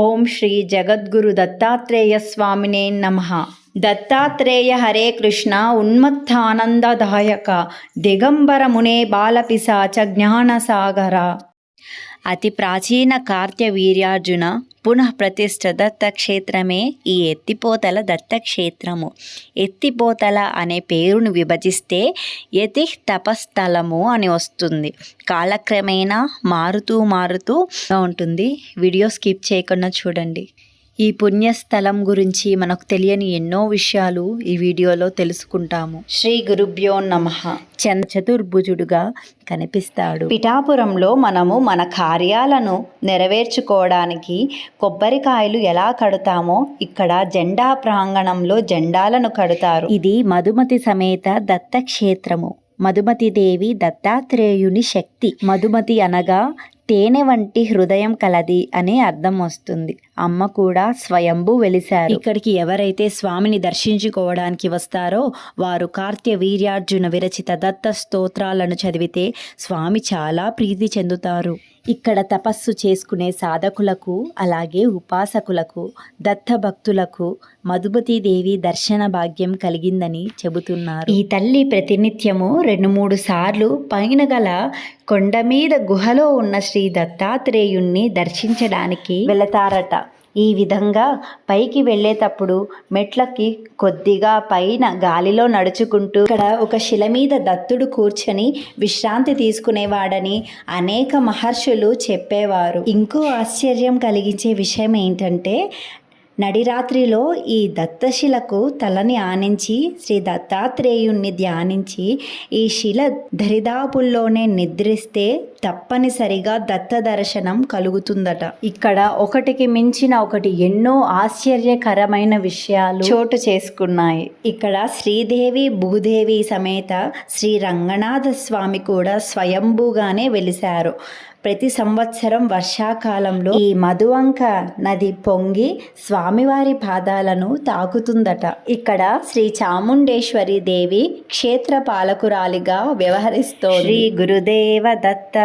ఓం శ్రీ జగద్గురు దత్తాత్రేయ స్వామినే నమః. దత్తాత్రేయ హరే కృష్ణ ఉన్మత్తానందదాయక దిగంబర మునే బాలపిశాచ జ్ఞానసాగర. అతి ప్రాచీన కార్త్యవీర్యార్జున పునః ప్రతిష్ఠ దత్తక్షేత్రమే ఈ ఎత్తిపోతల దత్తక్షేత్రము. ఎత్తిపోతల అనే పేరును విభజిస్తే యతి తపస్థలము అని వస్తుంది. కాలక్రమేణా మారుతూ ఉంటుంది. వీడియో స్కిప్ చేయకుండా చూడండి. ఈ పుణ్యస్థలం గురించి మనకు తెలియని ఎన్నో విషయాలు ఈ వీడియోలో తెలుసుకుంటాము. శ్రీ గురుభ్యో నమః. చతుర్భుజుడుగా కనిపిస్తాడు. పిఠాపురంలో మనము మన కార్యాలను నెరవేర్చుకోవడానికి కొబ్బరికాయలు ఎలా కడతామో ఇక్కడ జెండా ప్రాంగణంలో జెండాలను కడతారు. ఇది మధుమతి సమేత దత్తక్షేత్రము. మధుమతి దేవి దత్తాత్రేయుని శక్తి. మధుమతి అనగా తేనె వంటి హృదయం కలది అనే అర్థం వస్తుంది. అమ్మ కూడా స్వయంభూ వెలిశారు. ఇక్కడికి ఎవరైతే స్వామిని దర్శించుకోవడానికి వస్తారో వారు కార్త్యవీర్యార్జున విరచిత దత్త స్తోత్రాలను చదివితే స్వామి చాలా ప్రీతి చెందుతారు. ఇక్కడ తపస్సు చేసుకునే సాధకులకు అలాగే ఉపాసకులకు దత్త భక్తులకు మధుమతీదేవి దర్శన భాగ్యం కలిగిందని చెబుతున్నారు. ఈ తల్లి ప్రతినిత్యము 2-3 సార్లు పైన గల కొండ మీద గుహలో ఉన్న శ్రీ దత్తాత్రేయుణ్ణి దర్శించడానికి వెళతారట. ఈ విధంగా పైకి వెళ్ళేటప్పుడు మెట్లకి కొద్దిగా పైన గాలిలో నడుచుకుంటూ ఇక్కడ ఒక శిల మీద దత్తుడు కూర్చొని విశ్రాంతి తీసుకునేవాడని అనేక మహర్షులు చెప్పేవారు. ఇంకో ఆశ్చర్యం కలిగించే విషయం ఏంటంటే నడిరాత్రిలో ఈ దత్తశిలకు తలని ఆనించి శ్రీ దత్తాత్రేయుణ్ణి ధ్యానించి ఈ శిల దరిదాపుల్లోనే నిద్రిస్తే తప్పనిసరిగా దత్త దర్శనం కలుగుతుందట. ఇక్కడ ఒకటికి మించిన ఒకటి ఎన్నో ఆశ్చర్యకరమైన విషయాలు చోటు చేసుకున్నాయి. ఇక్కడ శ్రీదేవి భూదేవి సమేత శ్రీ రంగనాథ స్వామి కూడా స్వయంభూగానే వెలిశారు. ప్రతి సంవత్సరం వర్షాకాలంలో ఈ మధువంక నది పొంగి స్వామివారి పాదాలను తాకుతుందట. ఇక్కడ శ్రీ చాముండేశ్వరి దేవి క్షేత్ర పాలకురాలిగా వ్యవహరిస్తోంది. శ్రీ గురుదేవ దత్త